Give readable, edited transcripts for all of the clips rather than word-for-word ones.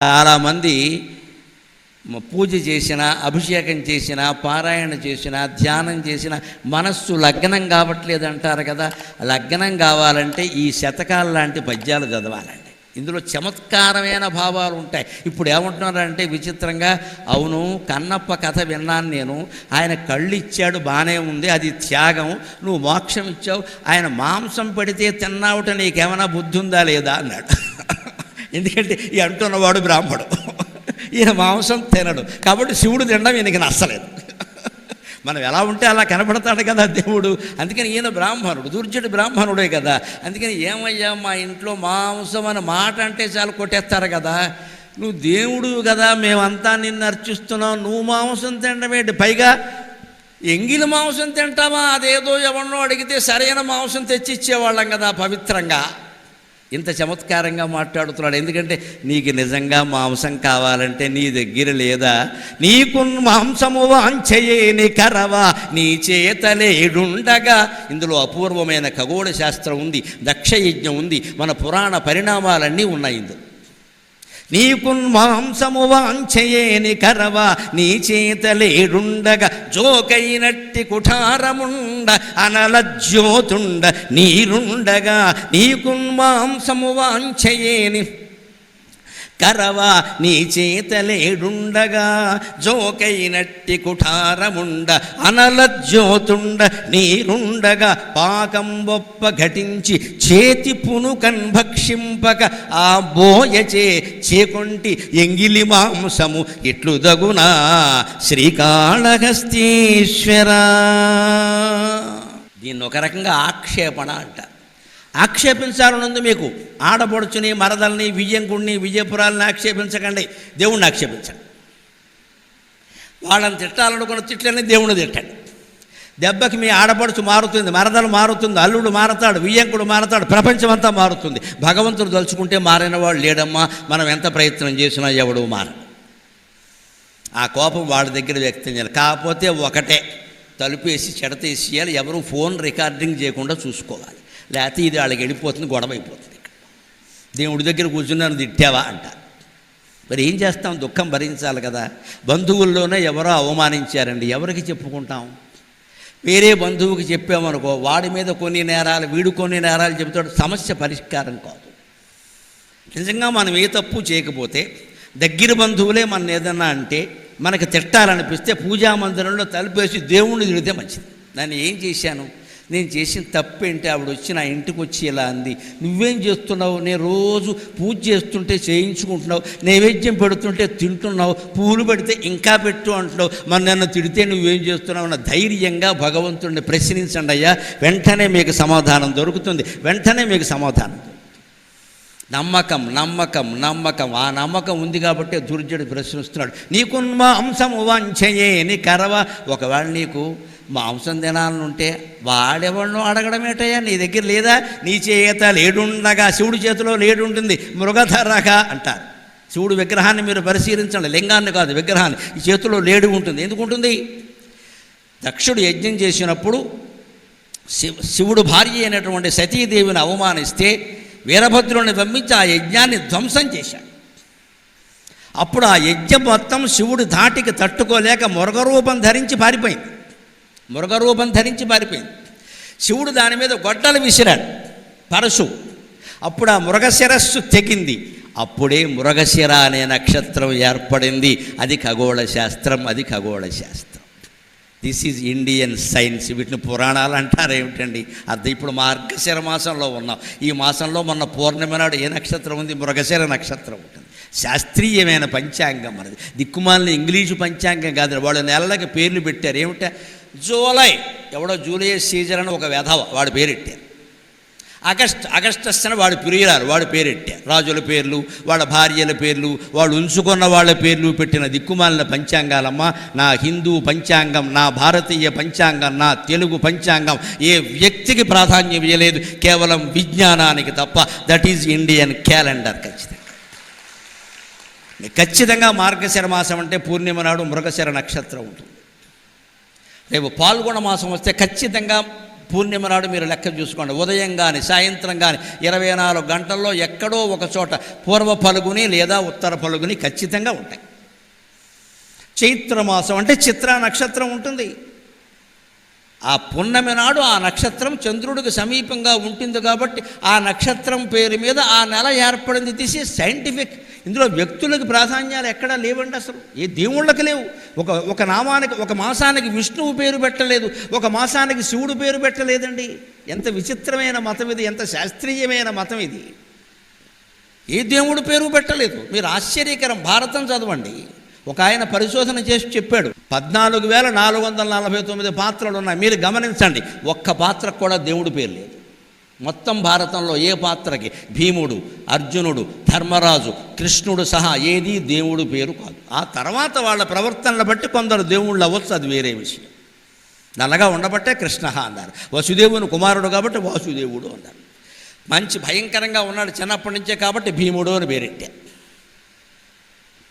చాలామంది పూజ చేసిన, అభిషేకం చేసిన, పారాయణ చేసిన, ధ్యానం చేసిన మనస్సు లగ్నం కావట్లేదు అంటారు కదా. లగ్నం కావాలంటే ఈ శతకాలు లాంటి పద్యాలు చదవాలండి. ఇందులో చమత్కారమైన భావాలు ఉంటాయి. ఇప్పుడు ఏమంటున్నారంటే విచిత్రంగా, అవును కన్నప్ప కథ విన్నాను నేను, ఆయన కళ్ళు ఇచ్చాడు బాగానే ఉంది, అది త్యాగం, నువ్వు మోక్షం ఇచ్చావు, ఆయన మాంసం పెడితే తిన్నావుట నీకేమైనా బుద్ధి ఉందా లేదా అన్నాడు. ఎందుకంటే ఈ అంటున్నవాడు బ్రాహ్మడు, ఈయన మాంసం తినడు, కాబట్టి శివుడు తినడం ఈయనకి నచ్చలేదు. మనం ఎలా ఉంటే అలా కనపడతాడు కదా దేవుడు. అందుకని ఈయన బ్రాహ్మణుడు, దుర్జుడు బ్రాహ్మణుడే కదా. అందుకని ఏమయ్యా మా ఇంట్లో మాంసం అనే మాట అంటే చాలు కొట్టేస్తారు కదా, నువ్వు దేవుడు కదా, మేమంతా నిన్ను అర్చిస్తున్నాం, నువ్వు మాంసం తినడమేంటి, పైగా ఎంగిలి మాంసం తింటావా, అదేదో ఎవరినో అడిగితే సరైన మాంసం తెచ్చిచ్చేవాళ్ళం కదా పవిత్రంగా. ఇంత చమత్కారంగా మాట్లాడుతున్నాడు. ఎందుకంటే నీకు నిజంగా మాంసం కావాలంటే నీ దగ్గర లేదా, నీకు మాంసము వాంఛయేని కరవా నీ చేతలేడుండగా. ఇందులో అపూర్వమైన ఖగోళ శాస్త్రం ఉంది, దక్షయజ్ఞం ఉంది, మన పురాణ పరిణామాలన్నీ ఉన్నాయి ఇందులో. నీకు మాంసము వాంఛయేని కరవా నీ చేతలేడుండగా జోకైనట్టి కుఠారముండ అనలజ్యోతుండ నీరుండగా. నీకు మాంసము వాంఛయేని కరవా నీ చేతలేడుండగా జోకైనట్టి కుఠారముండ అనలజ్యోతుండ నీరుండగా. పాకం బొప్ప ఘటించి చేతి పునుకన్ భక్షింపక ఆ బోయచే చేకొంటి ఎంగిలి మాంసము ఇట్లు దగునా శ్రీకాళహస్తీశ్వరా. దీన్ని ఒక రకంగా ఆక్షేపణ అంటారు. ఆక్షేపించాలనుంది మీకు, ఆడపడుచుని, మరదల్ని, విజయంకుడిని, విజయపురాలని ఆక్షేపించకండి, దేవుణ్ణి ఆక్షేపించండి. వాళ్ళని తిట్టాలనుకున్న తిట్లని దేవుణ్ణి తిట్టండి. దెబ్బకి మీ ఆడపడుచు మారుతుంది, మరదలు మారుతుంది, అల్లుడు మారతాడు, విజయంకుడు మారతాడు, ప్రపంచమంతా మారుతుంది. భగవంతుడు తలుచుకుంటే మారిన వాడు లేడమ్మా, మనం ఎంత ప్రయత్నం చేసినా ఎవడు మారడు. ఆ కోపం వాడి దగ్గర వ్యక్తం చేయాలి. కాకపోతే ఒకటే, తలుపేసి చెడతేసేయాలి, ఎవరు ఫోన్ రికార్డింగ్ చేయకుండా చూసుకోవాలి, లేకపోతే ఇది వాళ్ళకి వెళ్ళిపోతుంది, గొడవ అయిపోతుంది. దేవుడి దగ్గర కూర్చున్నాను తిట్టావా అంటారు. మరి ఏం చేస్తాం, దుఃఖం భరించాలి కదా. బంధువుల్లోనే ఎవరో అవమానించారండి, ఎవరికి చెప్పుకుంటాం? వేరే బంధువుకి చెప్పామనుకో, వాడి మీద కొన్ని నేరాలు, వీడు కొన్ని నేరాలు చెబుతాడు, సమస్య పరిష్కారం కాదు. నిజంగా మనం ఏ తప్పు చేయకపోతే దగ్గర బంధువులే మన ఏదన్నా అంటే మనకు తిట్టాలనిపిస్తే పూజా మందిరంలో తలుపేసి దేవుణ్ణి తిడితే మంచిది. దాన్ని ఏం చేశాను, నేను చేసిన తప్పేంటి, ఆవిడ వచ్చి నా ఇంటికి వచ్చి ఇలా అంది, నువ్వేం చేస్తున్నావు, నేను రోజు పూజ చేస్తుంటే చేయించుకుంటున్నావు, నైవేద్యం పెడుతుంటే తింటున్నావు, పూలు పెడితే ఇంకా పెట్టు అంటున్నావు, మరి నన్ను తిడితే నువ్వేం చేస్తున్నావు అన్న ధైర్యంగా భగవంతుడిని ప్రశ్నించండి అయ్యా, వెంటనే మీకు సమాధానం దొరుకుతుంది, వెంటనే మీకు సమాధానం. నమ్మకం నమ్మకం నమ్మకం, ఆ నమ్మకం ఉంది కాబట్టి దుర్జుడు ప్రశ్నిస్తున్నాడు. నీకు మాంసము వాంఛయేని కరవ. ఒకవేళ నీకు మాంసం తినాలనుంటే వాడెవడనో అడగడమేటయ్యా, నీ దగ్గర లేదా, నీ చేత లేడుండగా. శివుడి చేతిలో లేడుంటుంది, మృగధరక అంటారు. శివుడు విగ్రహాన్ని మీరు పరిశీలించండి, లింగాన్ని కాదు విగ్రహాన్ని, ఈ చేతిలో లేడు ఉంటుంది. ఎందుకు ఉంటుంది? దక్షుడు యజ్ఞం చేసినప్పుడు శివుడు భార్య అయినటువంటి సతీదేవిని అవమానిస్తే వీరభద్రుని పంపించి ఆ యజ్ఞాన్ని ధ్వంసం చేశాడు. అప్పుడు ఆ యజ్ఞం మొత్తం శివుడు ధాటికి తట్టుకోలేక మృగరూపం ధరించి పారిపోయింది. శివుడు దాని మీద గొడ్డలు విసిరాడు, పరశువు. అప్పుడు ఆ మృగశిరస్సు తెగింది. అప్పుడే మృగశిర అనే నక్షత్రం ఏర్పడింది. అది ఖగోళ శాస్త్రం. This is Indian science. వీటిని పురాణాలు అంటారు ఏమిటండి అర్థం? ఇప్పుడు మార్గశిర మాసంలో ఉన్నాం. ఈ మాసంలో మొన్న పూర్ణిమ నాడు ఏ నక్షత్రం ఉంది? మృగశిర నక్షత్రం ఉంటుంది. శాస్త్రీయమైన పంచాంగం మనది, దిక్కుమాలిన ఇంగ్లీషు పంచాంగం కాదు. వాళ్ళు నెలలకి పేర్లు పెట్టారు. ఏమిటా? జూలై, ఎవడో జూలియస్ సీజర్ అని ఒక వెధవ, వాడు పేరెట్టారు. అగస్టస్ అని వాడు ప్రియురాలు, వాడు పేరెట్టారు. రాజుల పేర్లు, వాళ్ళ భార్యల పేర్లు, వాళ్ళు ఉంచుకున్న వాళ్ళ పేర్లు పెట్టిన దిక్కుమాలిన పంచాంగాలమ్మ. నా హిందూ పంచాంగం, నా భారతీయ పంచాంగం, నా తెలుగు పంచాంగం ఏ వ్యక్తికి ప్రాధాన్యం ఇవ్వలేదు, కేవలం విజ్ఞానానికి తప్ప. That is Indian calendar. ఖచ్చితంగా మార్గశిర మాసం అంటే పూర్ణిమ నాడు మృగశిర నక్షత్రం ఉంటుంది. రేపు పాల్గొన మాసం వస్తే ఖచ్చితంగా పూర్ణిమ నాడు మీరు లెక్క చూసుకోండి, ఉదయం కానీ సాయంత్రం కానీ 24 గంటల్లో ఎక్కడో ఒక చోట పూర్వ ఫలుగుని లేదా ఉత్తర ఫలుగుని ఖచ్చితంగా ఉంటాయి. చైత్రమాసం అంటే చిత్ర నక్షత్రం ఉంటుంది. ఆ పున్నమి నాడు ఆ నక్షత్రం చంద్రుడికి సమీపంగా ఉంటుంది కాబట్టి ఆ నక్షత్రం పేరు మీద ఆ నెల ఏర్పడింది. తీసి సైంటిఫిక్. ఇందులో వ్యక్తులకు ప్రాధాన్యాలు ఎక్కడా లేవండి, అసలు ఏ దేవుళ్ళకి లేవు. ఒక నామానికి, ఒక మాసానికి విష్ణువు పేరు పెట్టలేదు, ఒక మాసానికి శివుడు పేరు పెట్టలేదండి. ఎంత విచిత్రమైన మతం ఇది, ఎంత శాస్త్రీయమైన మతం ఇది. ఏ దేవుడు పేరు పెట్టలేదు. మీరు ఆశ్చర్యకరం. భారతం చదవండి. ఒక ఆయన పరిశోధన చేసి చెప్పాడు, 14,449 పాత్రలు ఉన్నాయి. మీరు గమనించండి, ఒక్క పాత్రకు కూడా దేవుడి పేరు లేదు. మొత్తం భారతంలో ఏ పాత్రకి భీముడు, అర్జునుడు, ధర్మరాజు, కృష్ణుడు సహా ఏదీ దేవుడు పేరు కాదు. ఆ తర్వాత వాళ్ళ ప్రవర్తనలు బట్టి కొందరు దేవుళ్ళు అవ్వచ్చు, అది వేరే విషయం. నల్లగా ఉండబట్టే కృష్ణ అన్నారు. వసుదేవుని కుమారుడు కాబట్టి వాసుదేవుడు అన్నారు. మంచి భయంకరంగా ఉన్నాడు చిన్నప్పటి నుంచే కాబట్టి భీముడు అని పేరెట్టారు.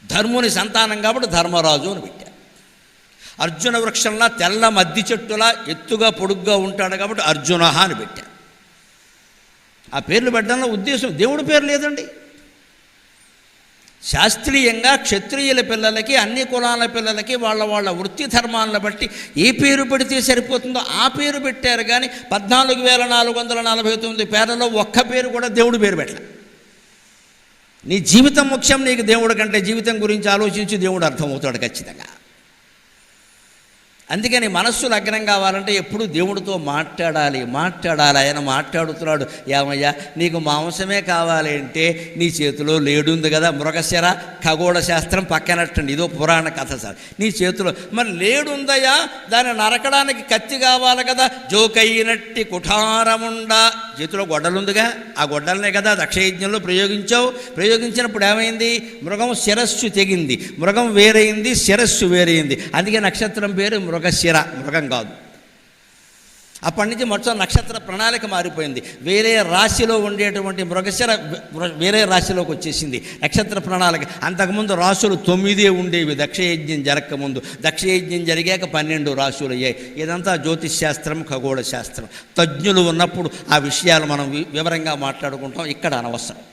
ధర్ముని సంతానం కాబట్టి ధర్మరాజు అని పెట్టారు. అర్జున వృక్షంలా తెల్ల మద్ది చెట్టులా ఎత్తుగా పొడుగ్గా ఉంటాడు కాబట్టి అర్జున అని పెట్టారు. ఆ పేర్లు పెట్టడంలో ఉద్దేశం దేవుడి పేరు లేదండి. శాస్త్రీయంగా క్షత్రియుల పిల్లలకి, అన్ని కులాల పిల్లలకి వాళ్ళ వృత్తి ధర్మాలను బట్టి ఏ పేరు పెడితే సరిపోతుందో ఆ పేరు పెట్టారు. కానీ 14,449 పేర్లలో ఒక్క పేరు కూడా దేవుడి పేరు పెట్టలేదు. నీ జీవితం ముఖ్యం, నీకు దేవుడి కంటే జీవితం గురించి ఆలోచించి దేవుడు అర్థమవుతాడు ఖచ్చితంగా. అందుకని మనస్సు లగ్నం కావాలంటే ఎప్పుడు దేవుడితో మాట్లాడాలి. ఆయన మాట్లాడుతున్నాడు, ఏమయ్యా నీకు మాంసమే కావాలి అంటే నీ చేతిలో లేడుంది కదా, మృగశిర ఖగోళ శాస్త్రం పక్కనట్టండి, ఇదో పురాణ కథ సార్. నీ చేతిలో మరి లేడుందయ్యా, దాన్ని నరకడానికి కత్తి కావాలి కదా, జోకైనట్టి కుఠారముండా, చేతిలో గొడ్డలుందిగా, ఆ గొడ్డలనే కదా దక్షయజ్ఞంలో ప్రయోగించినప్పుడు ఏమైంది, మృగం శిరస్సు తెగింది, మృగం వేరైంది, శిరస్సు వేరైంది. అందుకే నక్షత్రం పేరు మృగశిర, మృగం కాదు. అప్పటి నుంచి మొత్తం నక్షత్ర ప్రణాళిక మారిపోయింది. వేరే రాశిలో ఉండేటువంటి మృగశిర వేరే రాశిలోకి వచ్చేసింది నక్షత్ర ప్రణాళిక. అంతకుముందు రాశులు 9 ఉండేవి దక్షయజ్ఞం జరగకముందు. దక్షయజ్ఞం జరిగాక 12 రాశులు అయ్యాయి. ఇదంతా జ్యోతిష్ శాస్త్రం, ఖగోళ శాస్త్రం. తజ్ఞులు ఉన్నప్పుడు ఆ విషయాలు మనం వివరంగా మాట్లాడుకుంటాం, ఇక్కడ అనవసరం.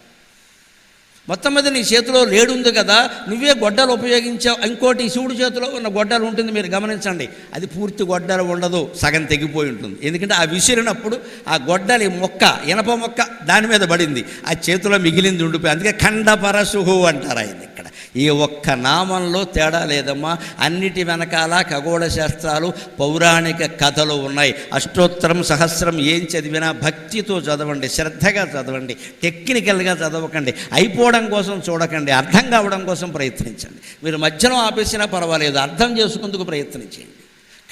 మొత్తం మీద నీ చేతిలో లేడుంది కదా, నువ్వే గొడ్డలు ఉపయోగించావు. ఇంకోటి శివుడి చేతిలో ఉన్న గొడ్డలు ఉంటుంది, మీరు గమనించండి. అది పూర్తి గొడ్డలు ఉండదు, సగం తెగిపోయి ఉంటుంది. ఎందుకంటే ఆ విసిరినప్పుడు ఆ గొడ్డలి మొక్క, ఇనప మొక్క దాని మీద పడింది, ఆ చేతిలో మిగిలింది ఉండిపోయి. అందుకే ఖండపరశుహు అంటారు ఆయన. ఇక్కడ ఈ ఒక్క నామంలో తేడా లేదమ్మా. అన్నిటి వెనకాల ఖగోళ శాస్త్రాలు, పౌరాణిక కథలు ఉన్నాయి. అష్టోత్తరం, సహస్రం ఏం చదివినా భక్తితో చదవండి, శ్రద్ధగా చదవండి, టెక్నికల్గా చదవకండి, అయిపోవడం కోసం చూడకండి, అర్థం కావడం కోసం ప్రయత్నించండి. మీరు మధ్యలో ఆపేసినా పర్వాలేదు, అర్థం చేసుకుందుకు ప్రయత్నించండి.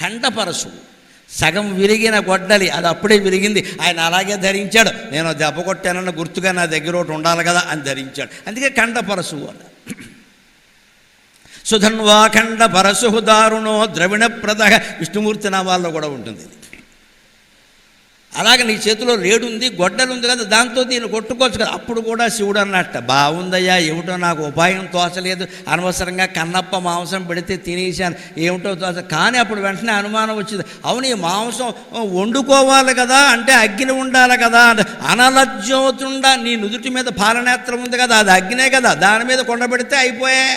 ఖండపరశువు, సగం విరిగిన గొడ్డలి, అది అప్పుడే విరిగింది, ఆయన అలాగే ధరించాడు. నేను దెబ్బ కొట్టానన్న గుర్తుగా నా దగ్గర ఒకటి ఉండాలి కదా అని ధరించాడు. అందుకే ఖండపరశువు అన్నారు. సుధన్వాఖండ పరశు దారుణో ద్రవిణ ప్రద, విష్ణుమూర్తి నామాల్లో కూడా ఉంటుంది. అలాగే నీ చేతిలో లేడుంది, గొడ్డలుంది కదా, దాంతో దీన్ని కొట్టుకోవచ్చు కదా. అప్పుడు కూడా శివుడు అన్నట్ట, బాగుందయ్యా, ఏమిటో నాకు ఉపాయం తోచలేదు, అనవసరంగా కన్నప్ప మాంసం పెడితే తినేసాను, ఏమిటో తోచ. కానీ అప్పుడు వెంటనే అనుమానం వచ్చింది, అవును ఈ మాంసం వండుకోవాలి కదా, అంటే అగ్ని ఉండాలి కదా. అనలజ్యోతుండ, నీ నుదుటి మీద పాలనేత్రం ఉంది కదా, అది అగ్నే కదా, దాని మీద కొండబెడితే అయిపోయే.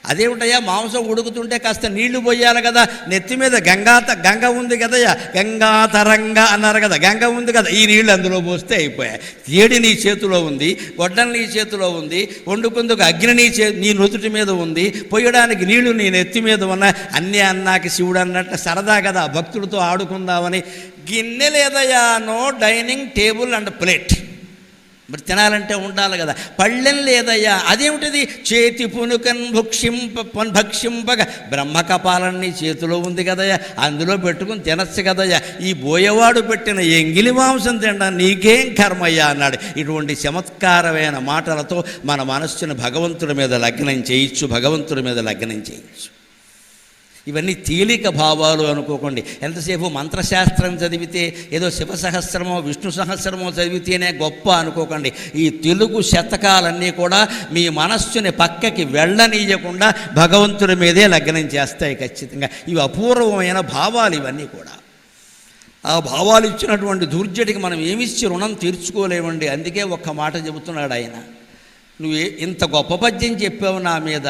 అదేమిటయ్యా, మాంసం ఉడుకుతుంటే కాస్త నీళ్లు పోయాలి కదా, నెత్తి మీద గంగ ఉంది కదయ్యా, గంగాతరంగా అన్నారు కదా, గంగ ఉంది కదా, ఈ నీళ్ళు అందులో పోస్తే అయిపోయాయి. ఏడి నీ చేతిలో ఉంది, గొడ్డలు నీ చేతిలో ఉంది, వండుకుందుకు అగ్ని నీ నుదుటి మీద ఉంది, పొయ్యడానికి నీళ్లు నీ నెత్తి మీద ఉన్నాయి. అన్నీ అన్నాక శివుడు అన్నట్టు సరదా కదా, భక్తుడితో ఆడుకుందామని. గిన్నె లేదయ్యా, no dining table and plate, మరి తినాలంటే ఉండాలి కదా. పళ్ళెం లేదయ్యా, అదేమిటిది, చేతి పునుకన్ భక్షింపగ బ్రహ్మకపాలన్నీ చేతిలో ఉంది కదయ్యా, అందులో పెట్టుకుని తినచ్చు కదయ్యా. ఈ బోయవాడు పెట్టిన ఎంగిలి మాంసం తినడా నీకేం కర్మయ్యా అన్నాడు. ఇటువంటి చమత్కారమైన మాటలతో మన మనస్సును భగవంతుడి మీద లగ్నం చేయొచ్చు. ఇవన్నీ తేలిక భావాలు అనుకోకండి. ఎంతసేపు మంత్రశాస్త్రం చదివితే, ఏదో శివసహస్రమో విష్ణు సహస్రమో చదివితేనే గొప్ప అనుకోకండి. ఈ తెలుగు శతకాలన్నీ కూడా మీ మనస్సుని పక్కకి వెళ్ళనీయకుండా భగవంతుడి మీదే లగ్నం చేస్తాయి ఖచ్చితంగా. ఇవి అపూర్వమైన భావాలు ఇవన్నీ కూడా. ఆ భావాలు ఇచ్చినటువంటి దుర్జటికి మనం ఏమిచ్చి రుణం తీర్చుకోలేమండి. అందుకే ఒక్క మాట చెబుతున్నాడు ఆయన, నువ్వు ఇంత గొప్ప పద్యం చెప్పావు నా మీద,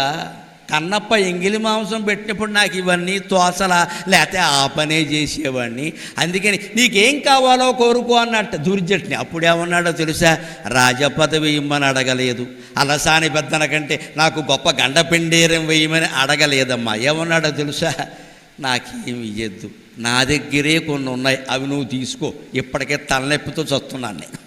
కన్నప్ప ఎంగిలి మాంసం పెట్టినప్పుడు నాకు ఇవన్నీ తోసలా, లేకపోతే ఆ పనే చేసేవాడిని, అందుకని నీకేం కావాలో కోరుకో అన్నట్టు దుర్జటిని. అప్పుడేమన్నాడో తెలుసా, రాజపదవి ఇమ్మని అడగలేదు, అలసాని పెద్దన కంటే నాకు గొప్ప గండపిండేరం వేయమని అడగలేదమ్మా. ఏమన్నాడో తెలుసా, నాకేమి ఇయ్యద్దు, నా దగ్గరే కొన్ని ఉన్నాయి, అవి నువ్వు తీసుకో, ఇప్పటికే తలనొప్పితో చస్తున్నాను నేను,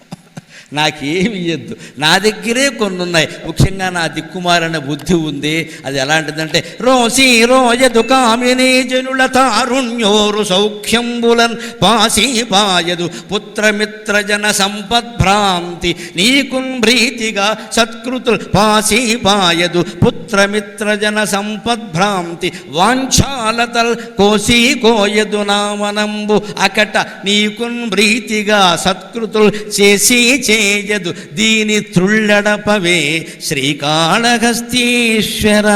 నాకేమి ఇయ్యద్దు, నా దగ్గరే కొన్ని ఉన్నాయి. ముఖ్యంగా నా దిక్కుమాలిన బుద్ధి ఉంది, అది ఎలాంటిదంటే, రోసి రోజదు కామినీ జనుల తారుణ్యోరు సౌఖ్యంబులన్ పాసి పాయదు పుత్రమిత్ర జన సంపద్భ్రాంతి నీకున్ భ్రీతిగా సత్కృతులు పాసి పాయదు పుత్రమిత్ర జన సంపద్భ్రాంతి వాంఛాలతల్ కోసి కోయదు నామనంబు అకట నీకున్ భ్రీతిగా సత్కృతులు చేసి చేయదు దీని త్రుళ్ళడపవే శ్రీకాళహస్తీశ్వర.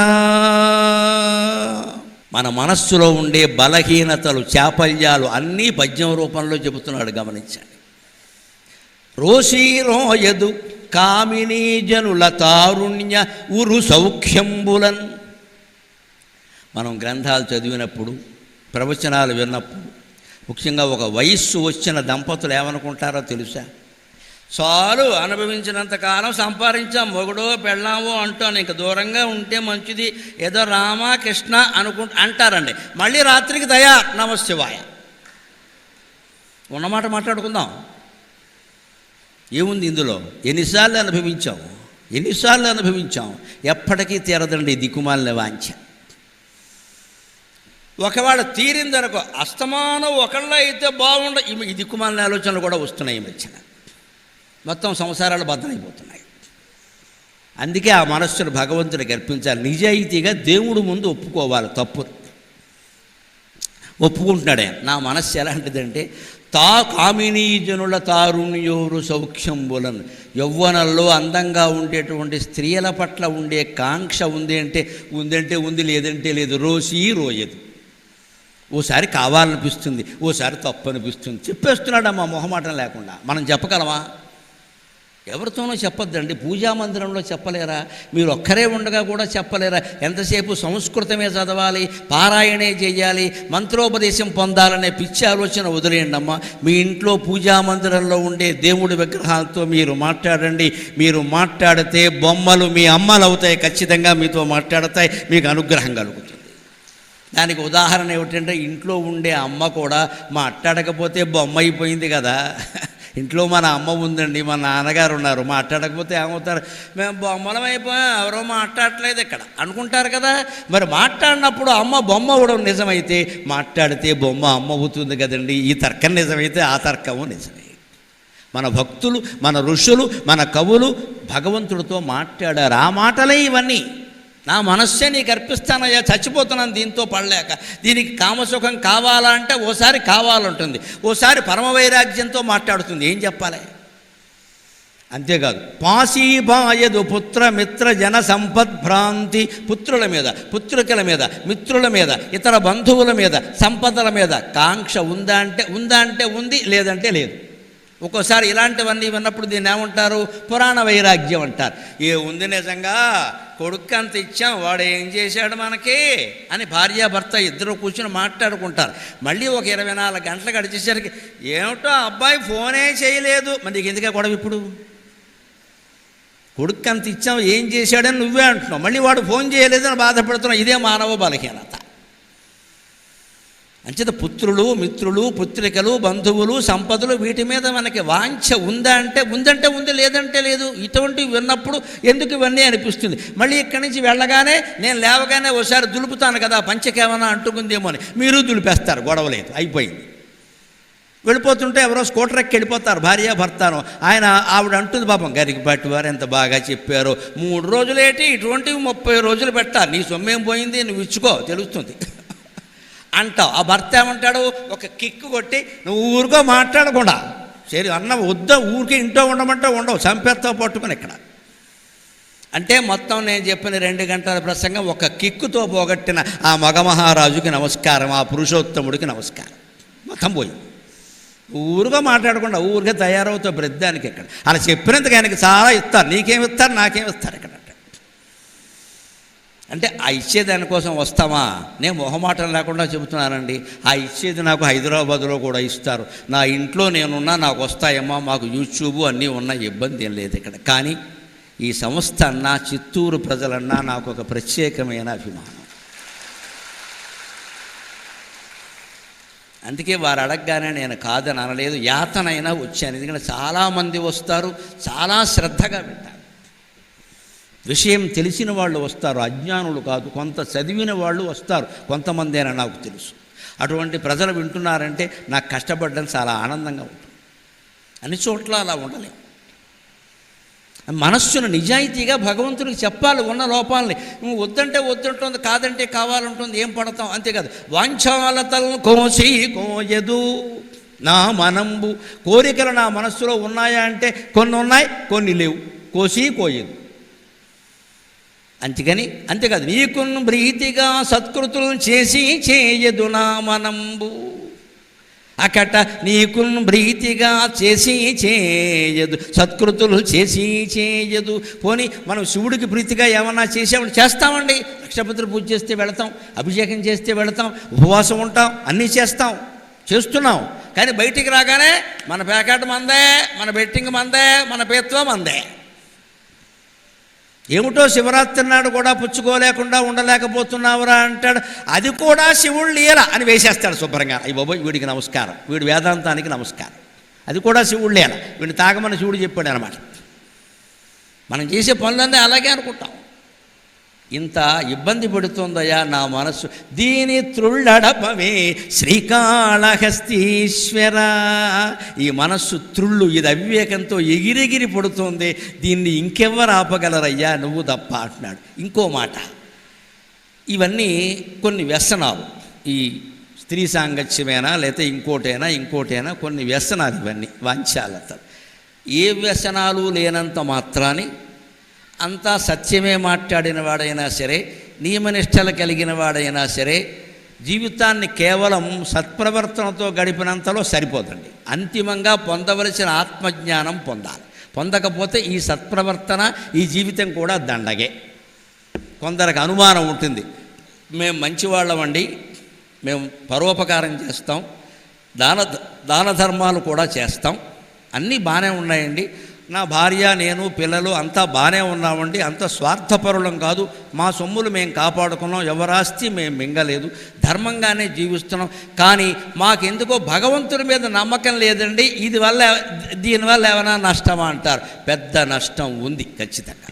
మన మనస్సులో ఉండే బలహీనతలు, చాపల్యాలు అన్నీ పద్యం రూపంలో చెబుతున్నాడు, గమనించండి. రోషి రోయదు కామినీ జనుల తారుణ్య ఉరు సౌఖ్యంబులన్. మనం గ్రంథాలు చదివినప్పుడు, ప్రవచనాలు విన్నప్పుడు, ముఖ్యంగా ఒక వయస్సు వచ్చిన దంపతులు ఏమనుకుంటారో తెలుసా, చాలు అనుభవించినంతకాలం సంపాదించాం, మొగుడో పెళ్ళామో అంటాను, ఇంక దూరంగా ఉంటే మంచిది, ఏదో రామ కృష్ణ అంటారండి. మళ్ళీ రాత్రికి తయారు నమశివాయ. ఉన్నమాట మాట్లాడుకుందాం, ఏముంది ఇందులో? ఎన్నిసార్లు అనుభవించాం, ఎప్పటికీ తీరదండి దిక్కుమాలిన వాంఛ. ఒకవేళ తీరిందనుకో, అస్తమానం ఒకళ్ళ అయితే బాగుండ, ఈ దిక్కుమాలిన ఆలోచనలు కూడా వస్తున్నాయి ఈ మధ్యన, మొత్తం సంసారాలు బద్దలైపోతున్నాయి. అందుకే ఆ మనస్సును భగవంతుడికి అర్పించాలి. నిజాయితీగా దేవుడు ముందు ఒప్పుకోవాలి, తప్పు ఒప్పుకుంటున్నాడే. నా మనస్సు ఎలాంటిదంటే, కామినీ జనుల తారుణ్యోరు సౌఖ్యంబులన్. యవ్వనంలో అందంగా ఉండేటువంటి స్త్రీల పట్ల ఉండే కాంక్ష ఉందంటే ఉంది, లేదంటే లేదు. రోసి రోయదు. ఓసారి కావాలనిపిస్తుంది, ఓసారి తప్పు అనిపిస్తుంది. చెప్పేస్తున్నాడమ్మా మొహమాటం లేకుండా. మనం చెప్పగలమా? ఎవరితోనో చెప్పొద్దండి. పూజామందిరంలో చెప్పలేరా? మీరు ఒక్కరే ఉండగా కూడా చెప్పలేరా? ఎంతసేపు సంస్కృతమే చదవాలి, పారాయణే చేయాలి, మంత్రోపదేశం పొందాలనే పిచ్చి ఆలోచన వదిలేయండి అమ్మా. మీ ఇంట్లో పూజామందిరంలో ఉండే దేవుడి విగ్రహాలతో మీరు మాట్లాడండి. మీరు మాట్లాడితే బొమ్మలు మీ అమ్మలు అవుతాయి, ఖచ్చితంగా మీతో మాట్లాడతాయి, మీకు అనుగ్రహం కలుగుతుంది. దానికి ఉదాహరణ ఏమిటంటే, ఇంట్లో ఉండే అమ్మ కూడా మాట్లాడకపోతే బొమ్మ అయిపోయింది కదా. ఇంట్లో మన అమ్మ ఉందండి, మా నాన్నగారు ఉన్నారు, మాట్లాడకపోతే ఏమవుతారు? మేము బొమ్మలం అయిపోయాం, ఎవరో మాట్లాడట్లేదు ఇక్కడ అనుకుంటారు కదా. మరి మాట్లాడినప్పుడు అమ్మ బొమ్మ అవడం నిజమైతే, మాట్లాడితే బొమ్మ అమ్మ అవుతుంది కదండి. ఈ తర్కం నిజమైతే ఆ తర్కము నిజమే. మన భక్తులు, మన ఋషులు, మన కవులు భగవంతుడితో మాట్లాడారు. ఆ మాటలే ఇవన్నీ. నా మనస్సే నీకు అర్పిస్తానయ్యా, చచ్చిపోతున్నాను దీంతో పడలేక. దీనికి కామసుఖం కావాలంటే ఓసారి కావాలంటుంది, ఓసారి పరమవైరాగ్యంతో మాట్లాడుతుంది. ఏం చెప్పాలి? అంతేకాదు, పాశీపాయదు పుత్రమిత్ర జన సంపద్భ్రాంతి. పుత్రుల మీద, పుత్రికల మీద, మిత్రుల మీద, ఇతర బంధువుల మీద, సంపదల మీద కాంక్ష ఉందా అంటే ఉంది, లేదంటే లేదు. ఒక్కోసారి ఇలాంటివన్నీ విన్నప్పుడు దీన్ని ఏమంటారు? పురాణ వైరాగ్యం అంటారు. ఉంది నిజంగా, కొడుకు అంత ఇచ్చాం, వాడు ఏం చేశాడు మనకి అని భార్యాభర్త ఇద్దరు కూర్చొని మాట్లాడుకుంటారు. మళ్ళీ ఒక 24 గంటలు గడిచేసరికి, ఏమిటో అబ్బాయి ఫోనే చేయలేదు, మరి నీకు ఎందుకే గొడవ? ఇప్పుడు కొడుకు అంత ఇచ్చాం, ఏం చేశాడని నువ్వే అంటున్నావు, మళ్ళీ వాడు ఫోన్ చేయలేదని బాధపడుతున్నావు. ఇదే మానవ బలహీనత. అంచేత పుత్రులు, మిత్రులు, పుత్రికలు, బంధువులు, సంపదలు, వీటి మీద మనకి వాంఛ ఉందంటే ఉంది, లేదంటే లేదు. ఇటువంటివి విన్నప్పుడు ఎందుకు ఇవన్నీ అనిపిస్తుంది. మళ్ళీ ఇక్కడి నుంచి వెళ్ళగానే, నేను లేవగానే ఒకసారి దులుపుతాను కదా, పంచకేమన్నా అంటుకుందేమో అని మీరు దులిపేస్తారు, గొడవ లేదు, అయిపోయింది. వెళ్ళిపోతుంటే ఎవరో స్కూటర్ ఎక్కి వెళ్ళిపోతారు, భార్యాభర్తను. ఆవిడ అంటుంది, పాపం గరికపాటి వారు ఎంత బాగా చెప్పారో, 3 రోజులేటి ఇటువంటివి 30 రోజులు పెట్టాలి, నీ సొమ్మేం పోయింది, నువ్వు ఇచ్చుకో తెలుస్తుంది అంటావు. ఆ భర్త ఏమంటాడు? ఒక కిక్కు కొట్టి, నువ్వు ఊరికో మాట్లాడకుండా, సరే అన్న వద్దా, ఊరికి ఇంట్లో ఉండమంటే ఉండవు, చంపేస్తావు పట్టుకుని ఇక్కడ అంటే. మొత్తం నేను చెప్పిన 2 గంటల ప్రసంగం ఒక కిక్కుతో పోగొట్టిన ఆ మగమహారాజుకి నమస్కారం, ఆ పురుషోత్తముడికి నమస్కారం. మొత్తం పోయింది. ఊరుగా మాట్లాడకుండా ఊరికే తయారవుతావు ప్రతిదానికి. ఇక్కడ అలా చెప్పినందుకు ఆయనకి చాలా ఇస్తారు. నీకేమి ఇస్తారు, నాకేమి ఇస్తారు ఇక్కడ అంటే ఆ ఇచ్చేదానికోసం వస్తామా? నేను మొహమాటం లేకుండా చెబుతున్నానండి. ఆ ఇచ్చేది నాకు హైదరాబాదులో కూడా ఇస్తారు. నా ఇంట్లో నేనున్నా నాకు వస్తాయమ్మా, మాకు యూట్యూబ్ అన్నీ ఉన్న ఇబ్బంది ఏం లేదు ఇక్కడ. కానీ ఈ సంస్థ అన్నా, చిత్తూరు ప్రజలన్నా నాకు ఒక ప్రత్యేకమైన అభిమానం. అందుకే వారు అడగగానే నేను కాదని అనలేదు, యాతనైనా వచ్చాను. ఎందుకంటే చాలామంది వస్తారు, చాలా శ్రద్ధగా వింటారు. విషయం తెలిసిన వాళ్ళు వస్తారు, అజ్ఞానులు కాదు. కొంత చదివిన వాళ్ళు వస్తారు, కొంతమంది అయినా నాకు తెలుసు. అటువంటి ప్రజలు వింటున్నారంటే నాకు కష్టపడడం చాలా ఆనందంగా ఉంటుంది. అన్ని చోట్ల అలా ఉండలేం. మనస్సును నిజాయితీగా భగవంతుడికి చెప్పాలి ఉన్న లోపాలని. నువ్వు వద్దంటే వద్దంటుంది, కాదంటే కావాలంటుంది, ఏం పడతాం అంతేకాదు. వాంఛాలతలను కోసి కోయదు నా మనంబు. కోరికలు నా మనస్సులో ఉన్నాయా అంటే కొన్ని ఉన్నాయి, కొన్ని లేవు, కోసి కోయదు. అంతేకాదు నీకును ప్రీతిగా సత్కృతులు చేసి చేయదు నా మనంబు. అకట నీకును ప్రీతిగా చేసి చేయదు, సత్కృతులు చేసి చేయదు. పోనీ మనం శివుడికి ప్రీతిగా ఏమన్నా చేసామంటే చేస్తామండి. లక్షపత్రి పూజ చేస్తే వెళతాం, అభిషేకం చేస్తే వెళతాం, ఉపవాసం ఉంటాం, అన్నీ చేస్తున్నాం. కానీ బయటికి రాగానే మన ప్యాకెట్ మందే, మన బెట్టింగ్ మందే, మన పేత్వం మందే. ఏమిటో శివరాత్రి నాడు కూడా పుచ్చుకోలేకుండా ఉండలేకపోతున్నావురా అంటాడు. అది కూడా శివుడు లీల అని వేసేస్తాడు శుభ్రంగా. అయ్యి బాబోయ్, వీడికి నమస్కారం, వీడి వేదాంతానికి నమస్కారం. అది కూడా శివుడు లీల, వీడిని తాగమని శివుడు చెప్పాడు అనమాట. మనం చేసే పనులన్నీ అలాగే అనుకుంటాం. ఇంత ఇబ్బంది పడుతుందయా నా మనస్సు, దీని త్రుళ్ళడపమే శ్రీకాళహస్తీశ్వర. ఈ మనస్సు త్రుళ్ళు, ఇది అవివేకంతో ఎగిరెగిరి పడుతుంది. దీన్ని ఇంకెవ్వరు ఆపగలరయ్యా, నువ్వు తప్ప అంటున్నాడు. ఇంకో మాట, ఇవన్నీ కొన్ని వ్యసనాలు. ఈ స్త్రీ సాంగత్యమైనా లేకపోతే ఇంకోటైనా కొన్ని వ్యసనాలు. ఇవన్నీ వాంఛాలత. ఏ వ్యసనాలు లేనంత మాత్రాన్ని అంతా సత్యమే మాట్లాడిన వాడైనా సరే, నియమనిష్టలు కలిగిన వాడైనా సరే, జీవితాన్ని కేవలం సత్ప్రవర్తనతో గడిపినంతలో సరిపోదండి. అంతిమంగా పొందవలసిన ఆత్మజ్ఞానం పొందాలి. పొందకపోతే ఈ సత్ప్రవర్తన, ఈ జీవితం కూడా దండగే. కొందరికి అనుమానం ఉంటుంది, మేము మంచివాళ్ళమండి, మేము పరోపకారం చేస్తాం, దాన ధర్మాలు కూడా చేస్తాం, అన్నీ బాగానే ఉన్నాయండి, నా భార్య, నేను, పిల్లలు అంతా బాగానే ఉన్నామండి, అంత స్వార్థపరులం కాదు, మా సొమ్ములు మేము కాపాడుకున్నాం, ఎవరాస్తి మేము మింగలేదు, ధర్మంగానే జీవిస్తున్నాం. కానీ మాకెందుకో భగవంతుడి మీద నమ్మకం లేదండి, దీనివల్ల ఏమైనా నష్టమా అంటారు. పెద్ద నష్టం ఉంది ఖచ్చితంగా.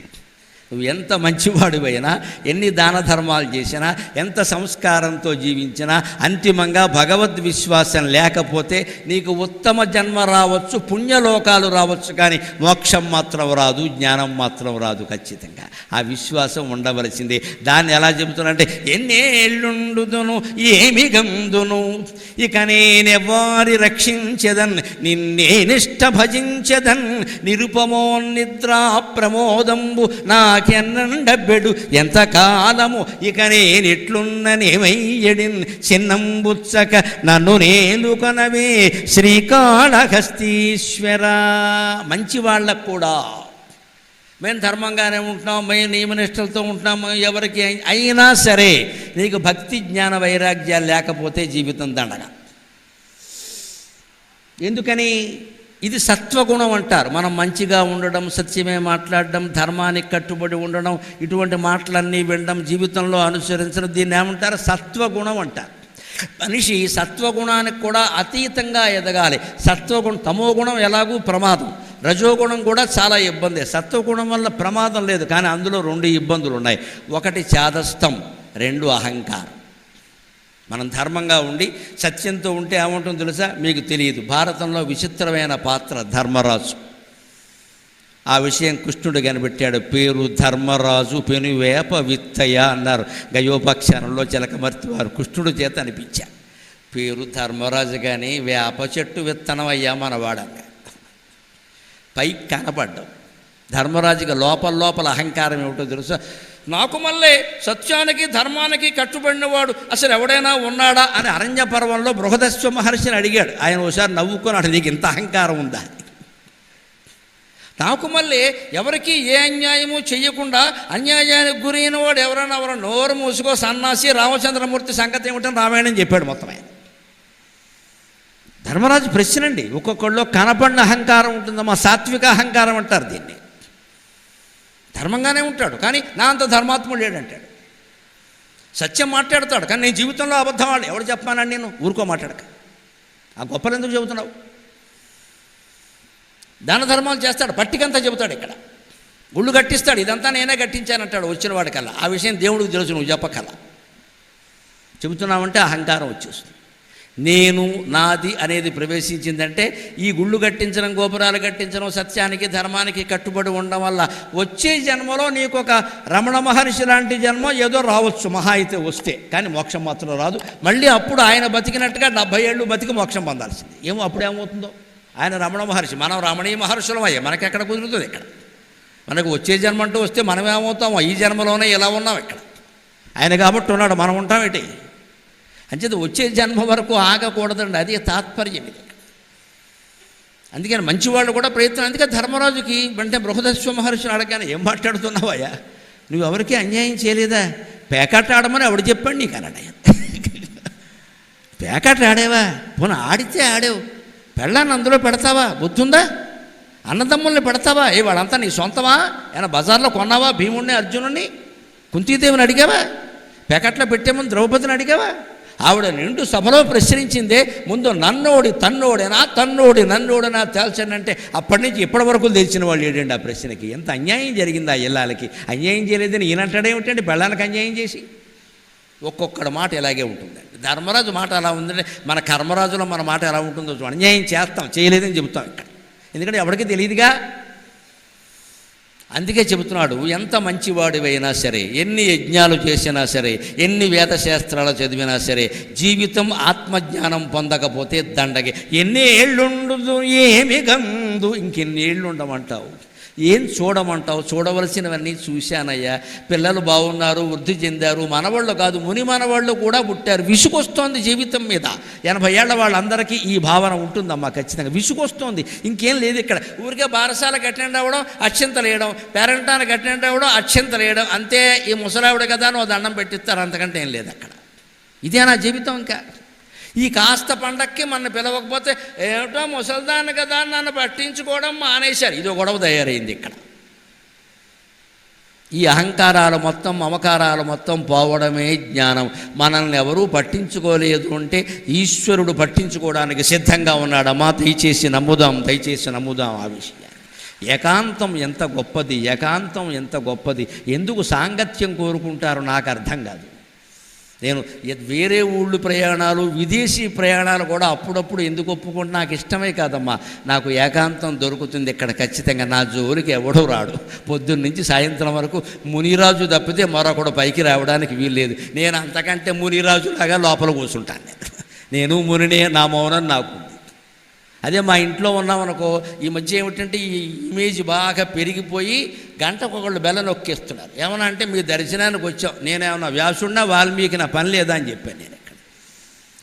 నువ్వు ఎంత మంచివాడివైనా, ఎన్ని దాన ధర్మాలు చేసినా, ఎంత సంస్కారంతో జీవించినా, అంతిమంగా భగవద్విశ్వాసం లేకపోతే నీకు ఉత్తమ జన్మ రావచ్చు, పుణ్యలోకాలు రావచ్చు, కానీ మోక్షం మాత్రం రాదు, జ్ఞానం మాత్రం రాదు. ఖచ్చితంగా ఆ విశ్వాసం ఉండవలసిందే. దాన్ని ఎలా చెబుతున్నంటే, ఎన్నేళ్ళుండుదును ఏమి గందును, ఇక నేనెవ్వారి రక్షించెదన్, నిన్నేనిష్ట భజించెదన్, నిరుపమోన్నిద్రా ప్రమోదంబు నాకెన్నండబ్బెడు ఎంతకాలము, ఇక నేనెట్లున్ననేమయ్యడిన్, చిన్నంబుచ్చక నన్ను నేలుకొనవే శ్రీకాళహస్తీశ్వర. మంచి వాళ్ళకు కూడా మేము ధర్మంగానే ఉంటున్నాం, మేము నియమనిష్టలతో ఉంటున్నాము, ఎవరికి అయినా సరే నీకు భక్తి జ్ఞాన వైరాగ్యాలు లేకపోతే జీవితం దండగా. ఎందుకని? ఇది సత్వగుణం అంటారు. మనం మంచిగా ఉండడం, సత్యమే మాట్లాడడం, ధర్మానికి కట్టుబడి ఉండడం, ఇటువంటి మాటలన్నీ వినడం, జీవితంలో అనుసరించడం, దీన్ని ఏమంటారు? సత్వగుణం అంటారు. మనిషి సత్వగుణానికి కూడా అతీతంగా ఎదగాలి. తమోగుణం ఎలాగూ ప్రమాదం, రజోగుణం కూడా చాలా ఇబ్బంది. సత్వగుణం వల్ల ప్రమాదం లేదు, కానీ అందులో 2 ఇబ్బందులు ఉన్నాయి. ఒకటి చాదస్తం, 2 అహంకారం. మనం ధర్మంగా ఉండి సత్యంతో ఉంటే ఏముంటుందో తెలుసా? మీకు తెలియదు. భారతంలో విచిత్రమైన పాత్ర ధర్మరాజు. ఆ విషయం కృష్ణుడు కనిపెట్టాడు. పేరు ధర్మరాజు పెనువేప విత్తయ్య అన్నారు గయోపాఖ్యానంలో చిలకమర్తి వారు. కృష్ణుడు చేత అనిపించారు, పేరు ధర్మరాజు కానీ వేప చెట్టు విత్తనం అయ్యా మనవాడంగా. పైకి కనపడ్డావు. ధర్మరాజుగా లోపల అహంకారం ఏమిటో తెలుసా? నాకు మళ్ళీ సత్యానికి ధర్మానికి కట్టుబడినవాడు అసలు ఎవడైనా ఉన్నాడా అని అరణ్య పర్వంలో బృహదస్వ మహర్షిని అడిగాడు. ఆయన ఒకసారి నవ్వుకున్నాడు, నీకు ఇంత అహంకారం ఉందా? నాకు మళ్ళీ ఎవరికి ఏ అన్యాయము చెయ్యకుండా అన్యాయానికి గురైన వాడు ఎవరైనా నోరు మూసుకో సన్నాసి రామచంద్రమూర్తి సంగతి ఏమిటని రామాయణం చెప్పాడు మొత్తం ఆయన. ధర్మరాజు ప్రశ్న అండి. ఒక్కొక్కళ్ళు కనపడిన అహంకారం ఉంటుందమ్మా, సాత్విక అహంకారం అంటారు దీన్ని. ధర్మంగానే ఉంటాడు కానీ నా అంత ధర్మాత్ముడు లేడంటాడు. సత్యం మాట్లాడతాడు కానీ నేను జీవితంలో అబద్ధం వాడు ఎవడు చెప్పానండి, నేను ఊరుకో మాట్లాడక, ఆ గొప్పలు ఎందుకు చెబుతున్నావు? దాన ధర్మాలు చేస్తాడు, పట్టికంతా చెబుతాడు. ఇక్కడ గుళ్ళు కట్టిస్తాడు, ఇదంతా నేనే కట్టించానంటాడు వచ్చిన వాడికల్లా. ఆ విషయం దేవుడికి తెలుసు, నువ్వు చెప్పకల్లా. చెబుతున్నావంటే అహంకారం వచ్చేస్తుంది. నేను నాది అనేది ప్రవేశించిందంటే ఈ గుళ్ళు కట్టించడం, గోపురాలు కట్టించడం, సత్యానికి ధర్మానికి కట్టుబడి ఉండడం వల్ల వచ్చే జన్మలో నీకు ఒక రమణ మహర్షి లాంటి జన్మ ఏదో రావచ్చు, మహా అయితే వస్తే, కానీ మోక్షం మాత్రం రాదు. మళ్ళీ అప్పుడు ఆయన బతికినట్టుగా 70 ఏళ్ళు బతికి మోక్షం పొందాల్సింది. ఏమో అప్పుడేమవుతుందో. ఆయన రమణ మహర్షి, మనం రమణీయ మహర్షులం అయ్యే, మనకెక్కడ కుదురుతుంది? ఇక్కడ మనకు వచ్చే జన్మ అంటూ వస్తే మనం ఏమవుతామో, ఈ జన్మలోనే ఇలా ఉన్నాం ఇక్కడ. ఆయన కాబట్టి ఉన్నాడు, మనం ఉంటాం ఏంటి? అంచేది వచ్చే జన్మ వరకు ఆగకూడదండి, అది తాత్పర్యం ఇది. అందుకని మంచివాళ్ళు కూడా ప్రయత్నం. అందుకే ధర్మరాజుకి అంటే బృహదస్వ మహర్షిని అడగానే, ఏం మాట్లాడుతున్నావయ్యా, నువ్వు ఎవరికీ అన్యాయం చేయలేదా? పేకాట ఆడమని ఆవిడ చెప్పాడు నీకు అన్నాడు. పేకాట ఆడేవా? పోనీ ఆడితే ఆడేవు, పెళ్ళాన్ని అందులో పెడతావా? బుద్ధుందా? అన్నదమ్ముల్ని పెడతావా? వాళ్ళంతా నీ సొంతమా? ఏమైనా బజార్లో కొన్నావా? భీముడిని, అర్జునుడిని, కుంతీదేవిని అడిగావా? పేకట్లో పెట్టేమని ద్రౌపదిని అడిగావా? ఆవిడ నిండు సభలో ప్రశ్నించిందే, ముందు నన్నోడి తన్నోడేనా, తన్నోడి నన్నోడేనా తేల్చండి. అప్పటి నుంచి ఇప్పటి వరకు తెలిసిన వాళ్ళు ఏంటండి ఆ ప్రశ్నకి? ఎంత అన్యాయం జరిగింది ఆ ఇల్లాలకి. అన్యాయం చేయలేదని ఈయనంటాడేమిటండి పెళ్ళానికి అన్యాయం చేసి? ఒక్కొక్కడి మాట ఇలాగే ఉంటుందండి. ధర్మరాజు మాట అలా ఉందంటే మన కర్మరాజులో మన మాట ఎలా ఉంటుందో చూడండి. అన్యాయం చేస్తాం, చేయలేదని చెబుతాం ఇక్కడ, ఎందుకంటే ఎవరికి తెలియదుగా. అందుకే చెబుతున్నాడు, ఎంత మంచివాడివైనా సరే, ఎన్ని యజ్ఞాలు చేసినా సరే, ఎన్ని వేదశాస్త్రాలు చదివినా సరే, జీవితం ఆత్మజ్ఞానం పొందకపోతే దండగే. ఎన్ని ఏళ్ళుండు ఏమి గందు, ఇంకెన్ని ఏళ్ళు ఉండమంటావు, ఏం చూడమంటావు? చూడవలసినవన్నీ చూశానయ్యా. పిల్లలు బాగున్నారు, వృద్ధి చెందారు, మనవాళ్ళు కాదు ముని మనవాళ్ళు కూడా పుట్టారు. విసుగొస్తోంది జీవితం మీద. 80 ఏళ్ల వాళ్ళందరికీ ఈ భావన ఉంటుందమ్మా ఖచ్చితంగా. విసుగొస్తోంది, ఇంకేం లేదు ఇక్కడ. ఊరికే బారసాలకు అటెండ్ అవ్వడం, అక్షంతలు వేయడం, పేరంటానికి అటెండ్ అవ్వడం, అక్షంతలు వేయడం, అంతే. ఈ ముసలావిడ కదా నువ్వు దండం పెట్టిస్తారు, అంతకంటే ఏం లేదు అక్కడ. ఇదే నా జీవితం. ఇంకా ఈ కాస్త పండక్కి మన పిలవకపోతే ఏమిటో ముసల్దాన్ని కదా నన్ను పట్టించుకోవడం మానేశారు, ఇదో గొడవ తయారైంది ఇక్కడ. ఈ అహంకారాలు మొత్తం, మమకారాలు మొత్తం పోవడమే జ్ఞానం. మనల్ని ఎవరూ పట్టించుకోలేదు అంటే ఈశ్వరుడు పట్టించుకోవడానికి సిద్ధంగా ఉన్నాడమ్మా. దయచేసి నమ్ముదాం ఆ విషయాన్ని. ఏకాంతం ఎంత గొప్పది, ఏకాంతం ఎంత గొప్పది. ఎందుకు సాంగత్యం కోరుకుంటారో నాకు అర్థం కాదు. నేను వేరే ఊళ్ళు ప్రయాణాలు, విదేశీ ప్రయాణాలు కూడా అప్పుడప్పుడు ఎందుకు ఒప్పుకుంటే నాకు ఇష్టమే కాదమ్మా. నాకు ఏకాంతం దొరుకుతుంది ఇక్కడ ఖచ్చితంగా. నా జోలికి ఎవడూ రాడు. పొద్దున్న నుంచి సాయంత్రం వరకు మునిరాజు తప్పితే మరొకడు పైకి రావడానికి వీల్లేదు. నేను అంతకంటే మునిరాజులాగా లోపల కూర్చుంటాను. నేను మునినే, నా మౌనం నాకు. అదే మా ఇంట్లో ఉన్నామనుకో, ఈ మధ్య ఏమిటంటే ఈ ఇమేజ్ బాగా పెరిగిపోయి గంటకొకళ్ళు బెల్ల నొక్కేస్తున్నారు. ఏమన్నా అంటే మీ దర్శనానికి వచ్చాం, నేనేమన్నా వ్యాసున్నా వాల్మీకి, నా పని లేదా అని చెప్పాను. నేను ఇక్కడ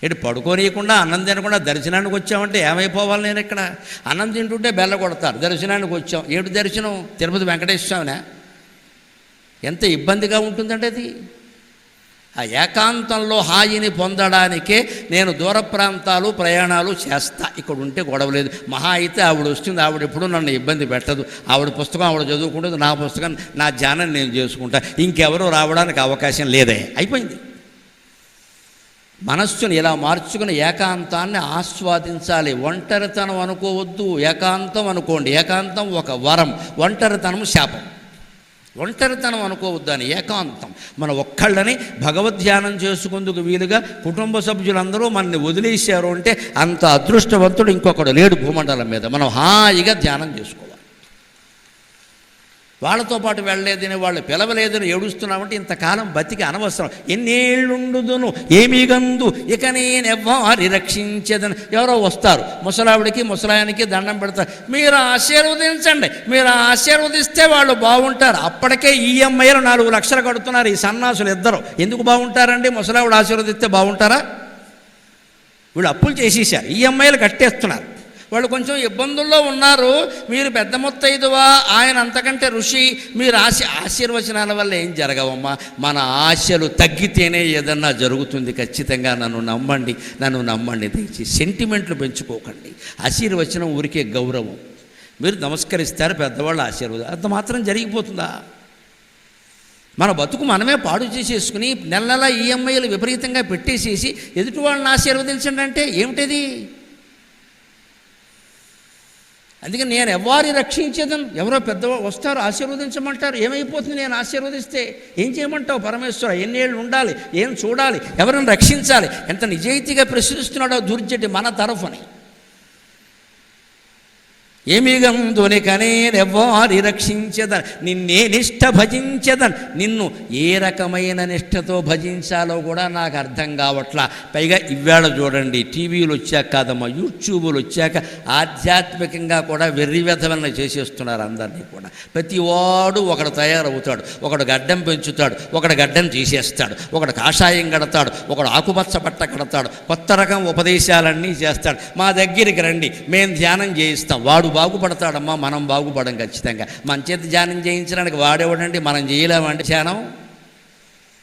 ఇటు పడుకోనీయకుండా అన్నం తినకుండా దర్శనానికి వచ్చామంటే ఏమైపోవాలి? నేను ఇక్కడ అన్నం తింటుంటే బెల్ల కొడతారు. దర్శనానికి వచ్చాం, ఏమిటి దర్శనం? తిరుపతి వెంకటేశ్వర స్వామినా? ఎంత ఇబ్బందిగా ఉంటుందంటే అది. ఆ ఏకాంతంలో హాయిని పొందడానికే నేను దూర ప్రాంతాలు ప్రయాణాలు చేస్తా. ఇక్కడ ఉంటే గొడవలేదు. మహా అయితే ఆవిడ వస్తుంది, ఆవిడ ఎప్పుడూ నన్ను ఇబ్బంది పెట్టదు. ఆవిడ పుస్తకం ఆవిడ చదువుకుంటుంది, నా పుస్తకం, నా ధ్యానం నేను చేసుకుంటా. ఇంకెవరూ రావడానికి అవకాశం లేదే, అయిపోయింది. మనస్సును ఇలా మార్చుకుని ఏకాంతాన్ని ఆస్వాదించాలి. ఒంటరితనం అనుకోవద్దు, ఏకాంతం అనుకోండి. ఏకాంతం ఒక వరం, ఒంటరితనం శాపం. ఒంటరితనం అనుకోవద్దు అని ఏకాంతం. మన ఒక్కళ్ళని భగవద్ధ్యానం చేసుకుందుకు వీలుగా కుటుంబ సభ్యులందరూ మనల్ని వదిలేశారు అంటే అంత అదృష్టవంతుడు ఇంకొకడు లేడు భూమండలం మీద. మనం హాయిగా ధ్యానం చేసుకోవాలి. వాళ్ళతో పాటు వెళ్ళలేదని, వాళ్ళు పిలవలేదని ఏడుస్తున్నామంటే ఇంతకాలం బతికి అనవసరం. ఎన్నేళ్ళుండుదును ఏమీ గందు ఇక నేనెవ్వారి రక్షించేదని. ఎవరో వస్తారు, ముసలావిడికి ముసలాయనికి దండం పెడతారు, మీరు ఆశీర్వదించండి, మీరు ఆశీర్వదిస్తే వాళ్ళు బాగుంటారు. అప్పటికే ఈఎంఐలు 4 లక్షలు కడుతున్నారు ఈ సన్నాసులు ఇద్దరు. ఎందుకు బాగుంటారండి? ముసలావిడ ఆశీర్వదిస్తే బాగుంటారా? వీళ్ళు అప్పులు చేసేసారు, ఈఎంఐలు కట్టేస్తున్నారు. వాళ్ళు కొంచెం ఇబ్బందుల్లో ఉన్నారు. మీరు పెద్ద మొత్తైదువా, ఆయన అంతకంటే ఋషి, మీరు ఆశీర్వచనాల వల్ల ఏం జరగవమ్మా. మన ఆశలు తగ్గితేనే ఏదన్నా జరుగుతుంది. ఖచ్చితంగా నన్ను నమ్మండి. దయచేసి సెంటిమెంట్లు పెంచుకోకండి. ఆశీర్వచనం ఊరికే గౌరవం. మీరు నమస్కరిస్తారు, పెద్దవాళ్ళు ఆశీర్వాదం, అంత మాత్రం జరిగిపోతుందా? మన బతుకు మనమే పాడు చేసేసుకుని నెల ఈఎంఐలు విపరీతంగా పెట్టేసేసి ఎదుటి వాళ్ళని ఆశీర్వదించండి అంటే ఏమిటది? అందుకని నేను ఎవరి రక్షించేదని, ఎవరో పెద్దవాళ్ళు వస్తారు ఆశీర్వదించమంటారు, ఏమైపోతుంది నేను ఆశీర్వదిస్తే? ఏం చేయమంటావు పరమేశ్వర? ఎన్నేళ్ళు ఉండాలి, ఏం చూడాలి, ఎవరిని రక్షించాలి? ఎంత నిజాయితీగా ప్రశ్నిస్తున్నాడో దుర్జటి మన తరఫుని. ఏమి గందుని కనేరెవ్వారి రక్షించదన్ నిన్నే నిష్ఠ భజించదన్. నిన్ను ఏ రకమైన నిష్ఠతో భజించాలో కూడా నాకు అర్థం కావట్లా. పైగా ఇవాళ చూడండి, టీవీలు వచ్చాక కాదమ్మా, యూట్యూబులు వచ్చాక ఆధ్యాత్మికంగా కూడా వెర్రివెధవలను చేసేస్తున్నారు అందరినీ కూడా. ప్రతి వాడు ఒకడు తయారవుతాడు, ఒకడు గడ్డం పెంచుతాడు, ఒకడు గడ్డం తీసేస్తాడు, ఒకడు కాషాయం కడతాడు, ఒకడు ఆకుపచ్చ బట్ట కడతాడు, కొత్త రకం ఉపదేశాలన్నీ చేస్తాడు. మా దగ్గరికి రండి, మేము ధ్యానం చేయిస్తాం. వాడు బాగుపడతాడమ్మా, మనం బాగుపడం ఖచ్చితంగా. మన చేత ధ్యానం చేయించడానికి వాడేవాడండి, మనం చేయలేమండి ధ్యానం.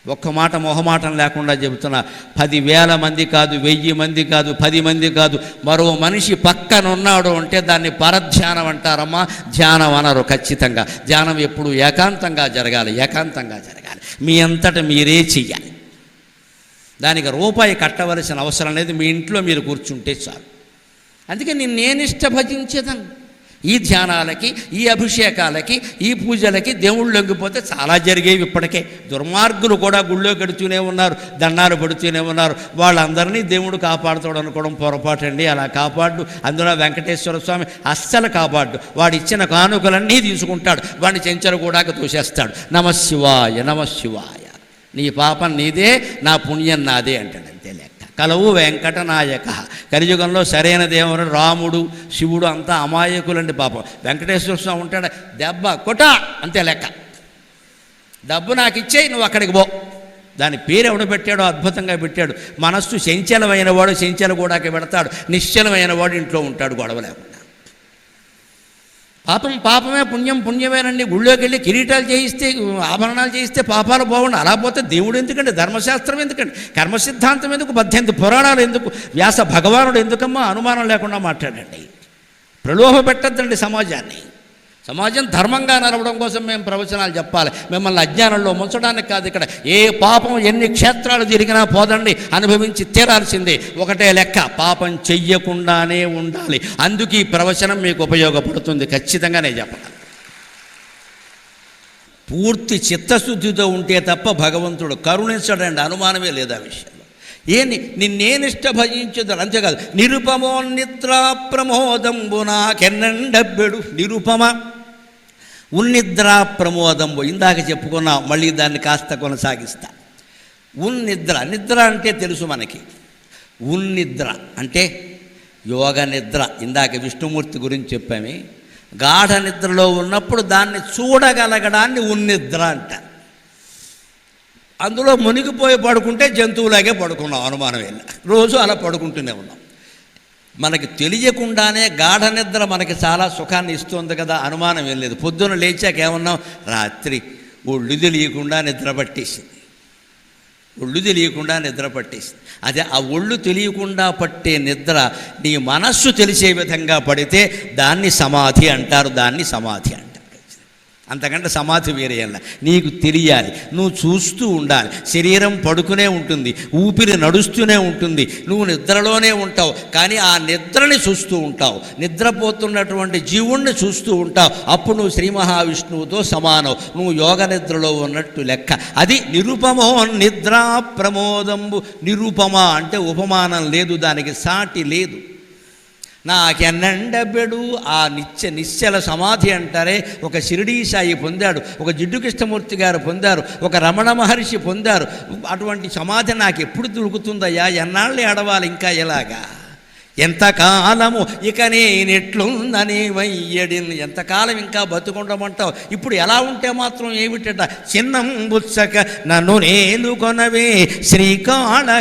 ఒక్క మాట మొహమాటం లేకుండా చెబుతున్నా, 10,000 మంది కాదు, 1000 మంది కాదు, 10 మంది కాదు, మరో మనిషి పక్కన ఉన్నాడు అంటే దాన్ని పరధ్యానం అంటారమ్మా, ధ్యానం అనరు. ఖచ్చితంగా ధ్యానం ఎప్పుడు ఏకాంతంగా జరగాలి. మీ అంతట మీరే చెయ్యాలి. దానికి రూపాయి కట్టవలసిన అవసరం లేదు. మీ ఇంట్లో మీరు కూర్చుంటే చాలు. అందుకే నిన్నేనిష్ట భజించేదను. ఈ ధ్యానాలకి, ఈ అభిషేకాలకి, ఈ పూజలకి దేవుళ్ళు లొంగిపోతే చాలా జరిగేవి. ఇప్పటికే దుర్మార్గులు కూడా గుళ్ళో కడుతూనే ఉన్నారు, దండాలు పడుతూనే ఉన్నారు. వాళ్ళందరినీ దేవుడు కాపాడుతాడు అనుకోవడం పొరపాటండి. అలా కాపాడు. అందులో వెంకటేశ్వర స్వామి అస్సలు కాపాడు. వాడు ఇచ్చిన కానుకలన్నీ తీసుకుంటాడు, వాడిని చెంచలు కూడా తోసేస్తాడు. నమశివాయ, నీ పాపం నీదే, నా పుణ్యం నాదే అంటాడు. అంతే లెక్క. కలవు వెంకటనాయక. కలియుగంలో సరైన దేవుడు రాముడు, శివుడు అంతా అమాయకులండి పాపం. వెంకటేశ్వర స్వామి ఉంటాడు, దెబ్బ కొట్ట అంతే లెక్క. డబ్బు నాకు ఇచ్చేయి, నువ్వు అక్కడికి పో. దాని పేరు ఎవడు పెట్టాడో అద్భుతంగా పెట్టాడు. మనస్సు చంచలమైన వాడు చంచల కూడాకి పెడతాడు, నిశ్చలమైన వాడు ఇంట్లో ఉంటాడు గొడవ లేకుండా. పాపమే, పుణ్యమేనండి. గుళ్ళోకి వెళ్ళి కిరీటాలు చేయిస్తే, ఆభరణాలు చేయిస్తే పాపాలు బాగుండు. అలా పోతే దేవుడు ఎందుకండి, ధర్మశాస్త్రం ఎందుకండి, కర్మసిద్ధాంతం ఎందుకు, 18 పురాణాలు ఎందుకు, వ్యాస భగవానుడు ఎందుకమ్మా? అనుమానం లేకుండా మాట్లాడండి. ప్రలోభ పెట్టద్దండి సమాజాన్ని. సమాజం ధర్మంగా నడవడం కోసం మేము ప్రవచనాలు చెప్పాలి, మిమ్మల్ని అజ్ఞానంలో ముంచడానికి కాదు. ఇక్కడ ఏ పాపం ఎన్ని క్షేత్రాలు తిరిగినా పోదండి, అనుభవించి తీరాల్సిందే. ఒకటే లెక్క, పాపం చెయ్యకుండానే ఉండాలి. అందుకు ఈ ప్రవచనం మీకు ఉపయోగపడుతుంది. ఖచ్చితంగా నేను చెప్పాలి. పూర్తి చిత్తశుద్ధితో ఉంటే తప్ప భగవంతుడు కరుణించడండి, అనుమానమే లేదా విషయంలో. నిన్నేనిష్ట భజించదు. అంతేకాదు, నిరుపమో నిద్రా ప్రమోదంబు నాకెన్నండబ్బెడు. నిరుపమ ఉన్నిద్రా ప్రమోదంబు ఇందాక చెప్పుకున్నా, మళ్ళీ దాన్ని కాస్త కొనసాగిస్తా. నిద్ర అంటే తెలుసు మనకి. ఉన్నిద్ర అంటే యోగ నిద్ర. ఇందాక విష్ణుమూర్తి గురించి చెప్పామే. గాఢ నిద్రలో ఉన్నప్పుడు దాన్ని చూడగలగడాన్ని ఉన్నిద్ర అంటారు. అందులో మునిగిపోయి పడుకుంటే జంతువులాగే పడుకున్నాం, అనుమానం వెళ్ళ. రోజు అలా పడుకుంటూనే ఉన్నాం. మనకి తెలియకుండానే గాఢ నిద్ర మనకి చాలా సుఖాన్ని ఇస్తుంది కదా, అనుమానం ఏం లేదు. పొద్దున లేచాక ఏమన్నాం, రాత్రి ఒళ్ళు తెలియకుండా నిద్ర పట్టేసింది. అదే ఆ ఒళ్ళు తెలియకుండా పట్టే నిద్ర నీ మనస్సు తెలిసే విధంగా పడితే దాన్ని సమాధి అంటారు. అంతకంటే సమాధి వేరే అలా. నీకు తెలియాలి, నువ్వు చూస్తూ ఉండాలి. శరీరం పడుకునే ఉంటుంది, ఊపిరి నడుస్తూనే ఉంటుంది, నువ్వు నిద్రలోనే ఉంటావు. కానీ ఆ నిద్రని చూస్తూ ఉంటావు, నిద్రపోతున్నటువంటి జీవుణ్ణి చూస్తూ ఉంటావు. అప్పుడు నువ్వు శ్రీ మహావిష్ణువుతో సమానం, నువ్వు యోగ నిద్రలో ఉన్నట్టు లెక్క. అది నిరుపమో నిద్రా ప్రమోదంబు. నిరుపమ అంటే ఉపమానం లేదు, దానికి సాటి లేదు. నాకెన్నండెబ్బెడు ఆ నిశ్చల సమాధి అంటారే, ఒక షిరిడీ సాయి పొందాడు, ఒక జిడ్డు కృష్ణమూర్తి గారు పొందారు, ఒక రమణ మహర్షి పొందారు. అటువంటి సమాధి నాకు ఎప్పుడు దొరుకుతుందయ్యా? ఎన్నాళ్ళు ఏడవాలి ఇంకా ఎలాగా? ఎంతకాలము ఇక నేనెట్లుందని వయ్యడిన్, ఎంతకాలం ఇంకా బతుకుండమంటావు? ఇప్పుడు ఎలా ఉంటే మాత్రం ఏమిటట? చిన్నం బుత్సక నన్ను నేలుకొనవే శ్రీకాళహస్తీశ్వర.